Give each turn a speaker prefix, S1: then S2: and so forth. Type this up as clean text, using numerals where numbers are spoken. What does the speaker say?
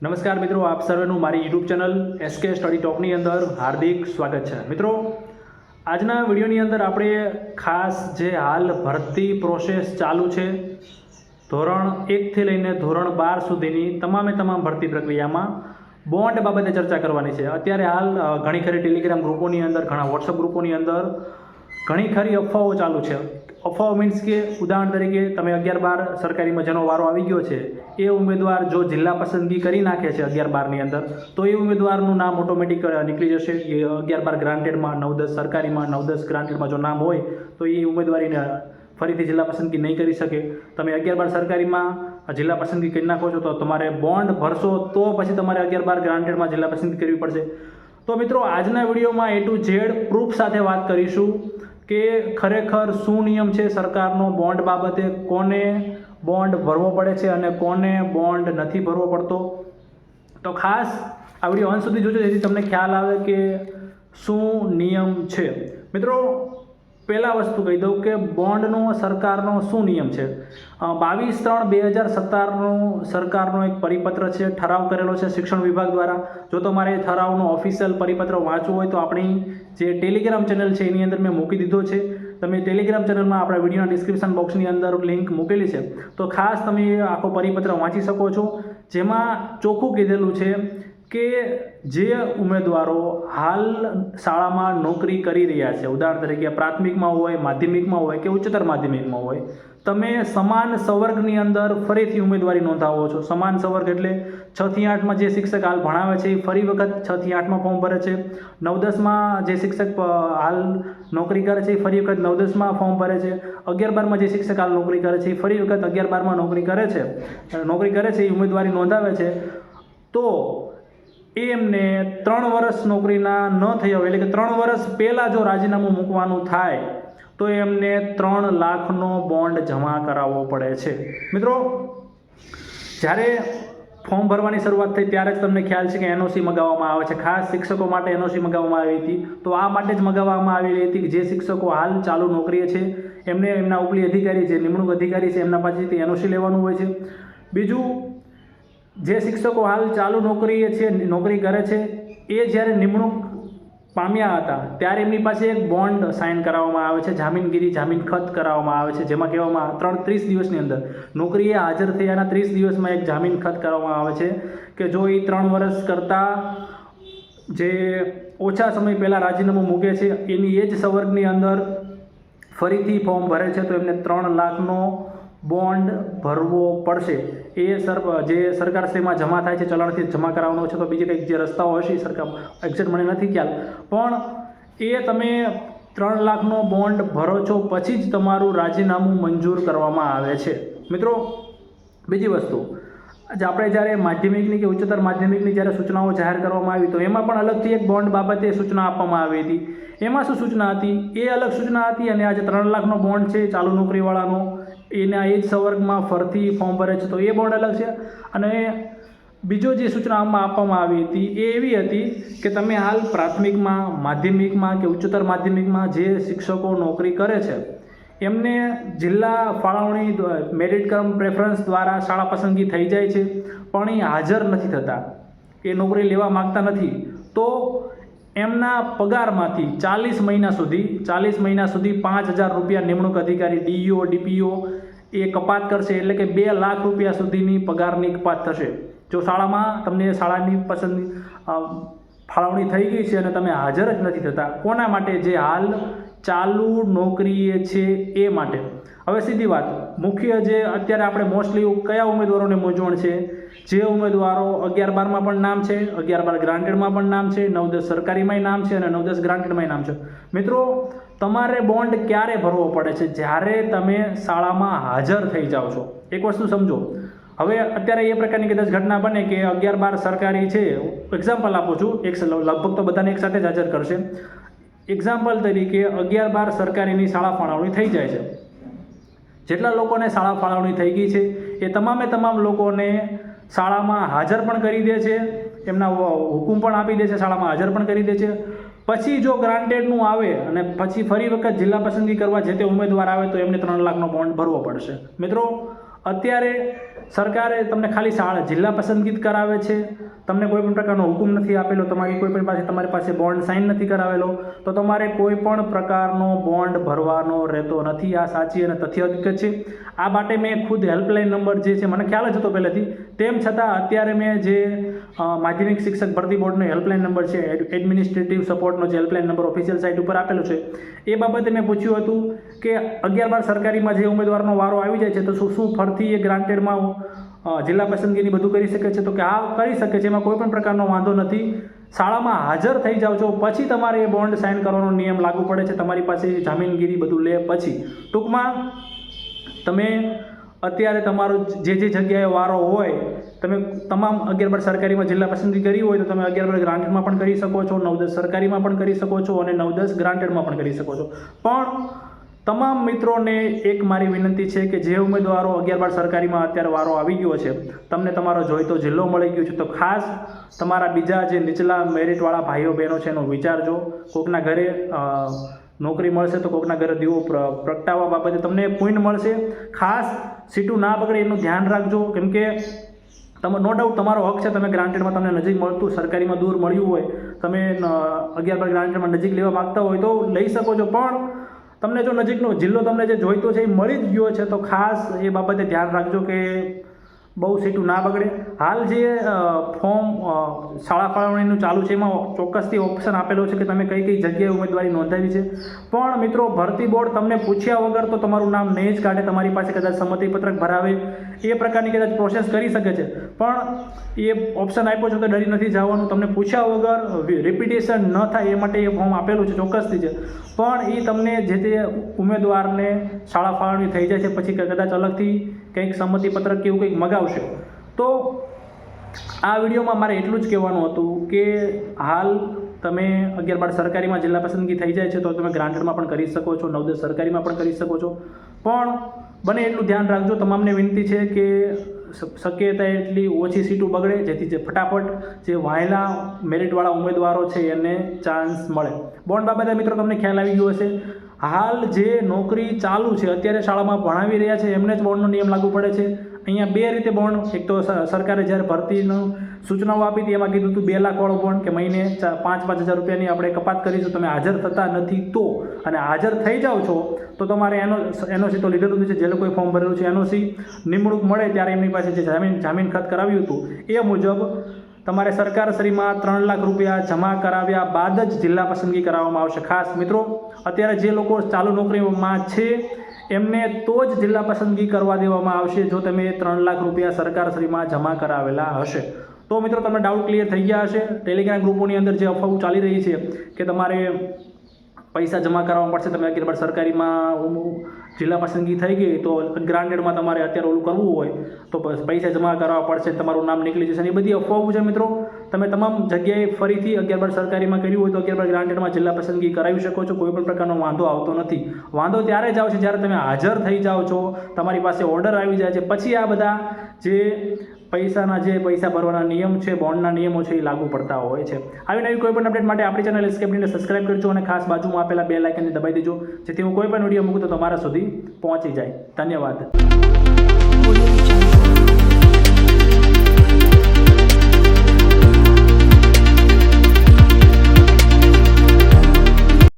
S1: નમસ્કાર મિત્રો, આપ સર્વેનું મારી યુટ્યુબ ચેનલ SK સ્ટડી ટોકની અંદર હાર્દિક સ્વાગત છે। મિત્રો, આજના વિડીયોની અંદર આપણે ખાસ જે હાલ ભરતી પ્રોસેસ ચાલુ છે ધોરણ 1 થી લઈને ધોરણ 12 સુધીની તમામ ભરતી પ્રક્રિયામાં બોન્ડ બાબતે ચર્ચા કરવાની છે। અત્યારે હાલ ઘણી ખરી ટેલિગ્રામ ગ્રુપોની અંદર, ઘણા વોટ્સઅપ ગ્રુપોની અંદર ઘણી ખરી અફવાઓ ચાલુ છે। અફવાઓ મીન્સ કે ઉદાહરણ તરીકે તમે 11-12 સરકારીમાં જેનો વારો આવી ગયો છે એ ઉમેદવાર જો જિલ્લા પસંદગી કરી નાખે છે 11-12ની અંદર, તો એ ઉમેદવારનું નામ ઓટોમેટિક નીકળી જશે। 11-12 ગ્રાન્ટેડમાં, 9-10 સરકારીમાં, 9-10 ગ્રાન્ટેડમાં જો નામ હોય તો એ ઉમેદવારીને ફરીથી જિલ્લા પસંદગી નહીં કરી શકે। તમે 11-12 સરકારીમાં જિલ્લા પસંદગી કરી નાખો છો તો તમારે બોન્ડ ભરશો તો પછી તમારે 11-12 ગ્રાન્ટેડમાં જિલ્લા પસંદગી કરવી પડશે। તો મિત્રો, આજના વિડીયોમાં A to Z પ્રૂફ સાથે વાત કરીશું કે ખરેખર શું નિયમ છે સરકારનો બોન્ડ બાબતે, કોને બોન્ડ ભરવો પડે છે અને કોને બોન્ડ નથી ભરવો પડતો। તો ખાસ આ વિડીયો અંત સુધી જોજો જેથી તમને ખ્યાલ આવે કે શું નિયમ છે। મિત્રો, પહેલા વસ્તુ કહી દઉં કે બોન્ડનો સરકારનો શું નિયમ છે। 22/3/2017નો સરકારનો એક પરિપત્ર છે, ઠરાવ કરેલો છે શિક્ષણ વિભાગ દ્વારા। જો તમારે ઠરાવનો ઓફિશિયલ પરિપત્ર વાંચવું હોય તો આપણી જે ટેલિગ્રામ ચેનલ છે એની અંદર મેં મૂકી દીધો છે। તમે ટેલિગ્રામ ચેનલમાં આપણા વિડીયોના ડિસ્ક્રિપ્શન બોક્સની અંદર લિંક મૂકેલી છે, તો ખાસ તમે આખો પરિપત્ર વાંચી શકો છો, જેમાં ચોખ્ખું કીધેલું છે કે જે ઉમેદવારો હાલ શાળામાં નોકરી કરી રહ્યા છે, ઉદાહરણ તરીકે પ્રાથમિકમાં હોય, માધ્યમિકમાં હોય કે ઉચ્ચતર માધ્યમિકમાં હોય, તમે સમાન સંવર્ગની અંદર ફરીથી ઉમેદવારી નોંધાવો છો। સમાન સંવર્ગ એટલે 6 થી 8માં જે શિક્ષક હાલ ભણાવે છે એ ફરી વખત 6 થી 8માં ફોર્મ ભરે છે। 9-10માં જે શિક્ષક હાલ નોકરી કરે છે એ ફરી વખત 9-10માં ફોર્મ ભરે છે। 11-12માં જે શિક્ષક હાલ નોકરી કરે છે એ ફરી વખત 11-12માં નોકરી કરે છે એ ઉમેદવારી નોંધાવે છે। તો એમને 3 વર્ષ નોકરીના ન થયા હોય, એટલે કે 3 વર્ષ પહેલાં જો રાજીનામું મૂકવાનું થાય તો એમને 3 લાખનો બોન્ડ જમા કરાવવો પડે છે। મિત્રો, જ્યારે ફોર્મ ભરવાની શરૂઆત થઈ ત્યારે જ તમને ખ્યાલ છે કે NOC મગાવવામાં આવે છે, ખાસ શિક્ષકો માટે NOC મગાવવામાં આવી હતી। તો આ માટે જ મગાવવામાં આવેલી હતી કે જે શિક્ષકો હાલ ચાલુ નોકરીએ છે એમને એમના ઉપલી અધિકારી, જે નિમણૂક અધિકારી છે એમના પાસેથી NOC લેવાનું હોય છે। બીજું, જે શિક્ષકો હાલ ચાલુ નોકરી કરે છે એ જ્યારે નિમણૂક પામ્યા હતા ત્યારે એમની પાસે એક બોન્ડ સાઇન કરાવવામાં આવે છે, જામીન ખત કરાવવામાં આવે છે, જેમાં કહેવામાં 30 દિવસની અંદર નોકરીએ હાજર થયાના 30 દિવસમાં એક જામીન ખત કરાવવામાં આવે છે કે જો એ 3 વર્ષ કરતાં જે ઓછા સમય પહેલાં રાજીનામું મૂકે છે એની એ જ સંવર્ગની અંદર ફરીથી ફોર્મ ભરે છે તો એમને 3 લાખનો બોન્ડ ભરવો પડશે। એ જે સરકારશ્રીમાં જમા થાય છે, ચલણથી જમા કરાવવાનો છે, તો બીજે કંઈક જે રસ્તાઓ હશે સરકાર એક્ઝેક્ટ મને નથી ખ્યાલ, પણ એ તમે 3 લાખનો બોન્ડ ભરો છો પછી જ તમારું રાજીનામું મંજૂર કરવામાં આવે છે। મિત્રો, બીજી વસ્તુ, આપણે જ્યારે માધ્યમિકની કે ઉચ્ચતર માધ્યમિકની જ્યારે સૂચનાઓ જાહેર કરવામાં આવી તો એમાં પણ અલગથી એક બોન્ડ બાબતે સૂચના આપવામાં આવી હતી। એમાં શું સૂચના હતી? એ અલગ સૂચના હતી અને આ જે 3 લાખનો બોન્ડ છે ચાલુ નોકરીવાળાનો, એના એ જ સંવર્ગમાં ફરતી ફોર્મ ભરે છે તો એ બોન્ડ અલગ છે। અને બીજો જે સૂચના આપવામાં આવી હતી એ એવી હતી કે તમે હાલ પ્રાથમિકમાં, માધ્યમિકમાં કે ઉચ્ચતર માધ્યમિકમાં જે શિક્ષકો નોકરી કરે છે એમને જિલ્લા ફાળવણી મેરિટ કમ પ્રેફરન્સ દ્વારા શાળા પસંદગી થઈ જાય છે પણ એ હાજર નથી થતા, એ નોકરી લેવા માગતા નથી, તો એમના પગારમાંથી 40 મહિના સુધી 5,000 રૂપિયા નિમણૂક અધિકારી DEO DPO એ કપાત કરશે, એટલે કે 2 લાખ રૂપિયા સુધીની પગારની કપાત થશે જો તમને શાળાની ફાળવણી થઈ ગઈ છે અને તમે હાજર જ નથી થતા। કોના માટે? જે હાલ ચાલુ નોકરીએ છે એ માટે। હવે સીધી વાત, મુખ્ય જે અત્યારે આપણે મોસ્ટલી કયા ઉમેદવારોને મૂંઝવણ છે? જે ઉમેદવારો 11-12માં પણ નામ છે, 11-12 ગ્રાન્ટેડમાં પણ નામ છે, 9-10 સરકારીમાંય નામ છે અને 9-10 ગ્રાન્ટેડમાંય નામ છે। મિત્રો, તમારે બોન્ડ ક્યારે ભરવો પડે છે? જ્યારે તમે શાળામાં હાજર થઈ જાઓ છો। એક વસ્તુ સમજો, હવે અત્યારે એ પ્રકારની કદાચ ઘટના બને કે 11-12 સરકારી છે, એક્ઝામ્પલ આપું છું, લગભગ તો બધાને એકસાથે જ હાજર કરશે। એક્ઝામ્પલ તરીકે 11-12 સરકારીની શાળા ફાળવણી થઈ જાય છે, જેટલા લોકોને શાળા ફાળવણી થઈ ગઈ છે એ તમામ લોકોને શાળામાં હાજર પણ કરી દે છે, એમના હુકુમ પણ આપી દે છે, શાળામાં હાજર પણ કરી દે છે। પછી જો ગ્રાન્ટેડનું આવે અને પછી ફરી વખત જિલ્લા પસંદગી કરવા જે તે ઉમેદવાર આવે તો એમને 3 લાખનો બોન્ડ ભરવો પડશે। મિત્રો, અત્યારે સરકારે તમને ખાલી જિલ્લા પસંદગી કરાવે છે, તમને કોઈ પણ પ્રકારનો હુકમ નથી આપેલો, તમારી પાસે બોન્ડ સાઇન નથી કરાવેલો, તો તમારે કોઈ પણ પ્રકારનો બોન્ડ ભરવાનો રહેતો નથી. આ સાચી અને તથ્ય હકીકત છે. આ માટે મેં ખુદ હેલ્પલાઇન નંબર જે છે મને ખ્યાલ જ હતો પહેલેથી, તેમ છતાં અત્યારે મેં જે માધ્યમિક શિક્ષક ભરતી બોર્ડનો હેલ્પલાઇન નંબર છે, એડમિનિસ્ટ્રેટિવ સપોર્ટનો જે હેલ્પલાઇન નંબર ઓફિશિયલ સાઇટ ઉપર આપેલો છે, એ બાબતે મેં પૂછ્યું હતું કે 11-12 સરકારીમાં જે ઉમેદવારનો વારો આવી જાય છે તો શું ફરતી એ ગ્રાન્ટેડમાં જિલ્લા પસંદગીની બધું કરી શકે છે? તો કે હા, કરી શકે છે, એમાં કોઈ પણ પ્રકારનો વાંધો નથી. શાળામાં હાજર થઈ જાઓ છો પછી તમારે એ બોન્ડ સાઇન કરવાનો નિયમ લાગુ પડે છે, તમારી પાસે જામીનગીરી બધું લે પછી. ટૂંકમાં તમે અત્યારે તમારો જે જગ્યાએ વારો હોય, તમે તમામ 11-12 સરકારીમાં જિલ્લા પસંદગી કરી હોય તો તમે 11-12 ગ્રાન્ટેડમાં પણ કરી શકો છો, 9-10 સરકારીમાં પણ કરી શકો છો અને 9-10 ગ્રાન્ટેડમાં પણ કરી શકો છો. પણ તમામ મિત્રોને એક મારી વિનંતી છે કે જે ઉમેદવારો 11-12 સરકારીમાં અત્યારે વારો આવી ગયો છે, તમને તમારો જોઈતો જિલ્લો મળી ગયો છે, તો ખાસ તમારા બીજા જે નીચલા મેરિટવાળા ભાઈઓ બહેનો છે એનો વિચારજો. કોકના ઘરે નોકરી મળશે તો કોકના ઘરે દીવો પ્રગટાવવા બાબતે તમને પોઈન્ટ મળશે. ખાસ સીટું ના બગડે એનું ધ્યાન રાખજો, કેમ કે નો ડાઉટ તમારો હક છે, તમે ગ્રાન્ટેડમાં તમને નજીક મળતું, સરકારીમાં દૂર મળ્યું હોય, તમે 11-12 ગ્રાન્ટેડમાં નજીક લેવા માગતા હોય તો લઈ શકો છો, પણ તમને જો નજીકનો જિલ્લો તમને જે જોઈતો છે એ મળી જ ગયો છે તો ખાસ એ બાબતે ધ્યાન રાખજો કે બહુ સીટું ના બગડે. હાલ જે ફોર્મ શાળા ફાળવણીનું ચાલુ છે એમાં ચોક્કસથી ઓપ્શન આપેલો છે કે તમે કઈ કઈ જગ્યાએ ઉમેદવારી નોંધાવી છે, પણ મિત્રો ભરતી બોર્ડ તમને પૂછ્યા વગર તો તમારું નામ નહીં જ કાઢે. તમારી પાસે કદાચ સંમતિપત્રક ભરાવે એ પ્રકારની કદાચ પ્રોસેસ કરી શકે છે, પણ એ ઓપ્શન આપ્યો છે તો ડરી નથી જવાનું. તમને પૂછ્યા વગર રિપીટેશન ન થાય એ માટે એ ફોર્મ આપેલું છે, ચોક્કસથી છે, પણ એ તમને જે તે ઉમેદવારને શાળા ફાળવણી થઈ જાય છે પછી કદાચ અલગથી કંઈક સંમતિપત્રક કે એવું કંઈક મગાવશે. તો આ વિડીયોમાં મારે એટલું જ કહેવાનું હતું કે હાલ તમે 11-12 સરકારીમાં જિલ્લા પસંદગી થઈ જાય છે તો તમે ગ્રાન્ટેડમાં પણ કરી શકો છો, 9-10 સરકારીમાં પણ કરી શકો છો, પણ બને એટલું ધ્યાન રાખજો. તમામને વિનંતી છે કે શક્યતા એટલી ઓછી સીટું બગડે, જેથી જે ફટાફટ જે વાયેલા મેરિટવાળા ઉમેદવારો છે એને ચાન્સ મળે. બોન્ડ બાબતે મિત્રો તમને ખ્યાલ આવી ગયો હશે. હાલ જે નોકરી ચાલુ છે, અત્યારે શાળામાં ભણાવી રહ્યા છે એમને જ બોન્ડનો નિયમ લાગુ પડે છે. અહીંયા બે રીતે બોન્ડ, એક તો સરકારે જ્યારે ભરતીનું સૂચનાઓ આપી હતી એમાં કીધું હતું 2 લાખવાળો બોન્ડ કે મહિને 5-5 હજાર રૂપિયાની આપણે કપાત કરીશું, તમે હાજર થતા નથી તો, અને હાજર થઈ જાઓ છો તો તમારે એનઓસી તો લીધેલું છે, જે લોકોએ ફોર્મ ભરેલું છે એનઓસી, નિમણૂક મળે ત્યારે એમની પાસે જે જામીન ખત કરાવ્યું હતું એ મુજબ તમારે સરકારશ્રીમાં 3 લાખ રૂપિયા જમા કરાવ્યા બાદ જ જિલ્લા પસંદગી કરાવવામાં આવશે. ખાસ મિત્રો, અત્યારે જે લોકો ચાલુ નોકરીમાં છે એમને તો જ જિલ્લા પસંદગી કરવા દેવામાં આવશે જો તમે 3 લાખ રૂપિયા સરકારશ્રીમાં જમા કરાવેલા હશે. તો મિત્રો તમને ડાઉટ ક્લિયર થઈ ગયા હશે. ટેલિગ્રામ ગ્રુપોની અંદર જે અફવાઓ ચાલી રહી છે કે તમારે પૈસા જમા કરાવવા પડશે, તમે 11-12 સરકારીમાં જિલ્લા પસંદગી થઈ ગઈ તો ગ્રાન્ટેડમાં તમારે અત્યારે ઓલું કરવું હોય તો પૈસા જમા કરાવવા પડશે, તમારું નામ નીકળી જશે, એ બધી અફવાઓ છે મિત્રો. તમે તમામ જગ્યાએ ફરીથી 11-12 સરકારીમાં કર્યું હોય તો 11-12 ગ્રાન્ટેડમાં જિલ્લા પસંદગી કરાવી શકો છો, કોઈ પણ પ્રકારનો વાંધો આવતો નથી. વાંધો ત્યારે જ આવશે જ્યારે તમે હાજર થઈ જાઓ છો, તમારી પાસે ઓર્ડર આવી જાય છે, પછી આ બધા જે પૈસા ભરવાના નિયમ છે, બોન્ડના નિયમો છે એ લાગુ પડતા હોય છે. આવી નવી કોઈ પણ અપડેટ માટે આપણી ચેનલ એસ્કેપને સબસ્ક્રાઇબ કરજો અને ખાસ બાજુમાં આપેલા બેલ આઇકનને દબાવી દેજો, જેથી હું કોઈ પણ વિડીયો મૂકું તો તમારા સુધી પહોંચી જાય. ધન્યવાદ.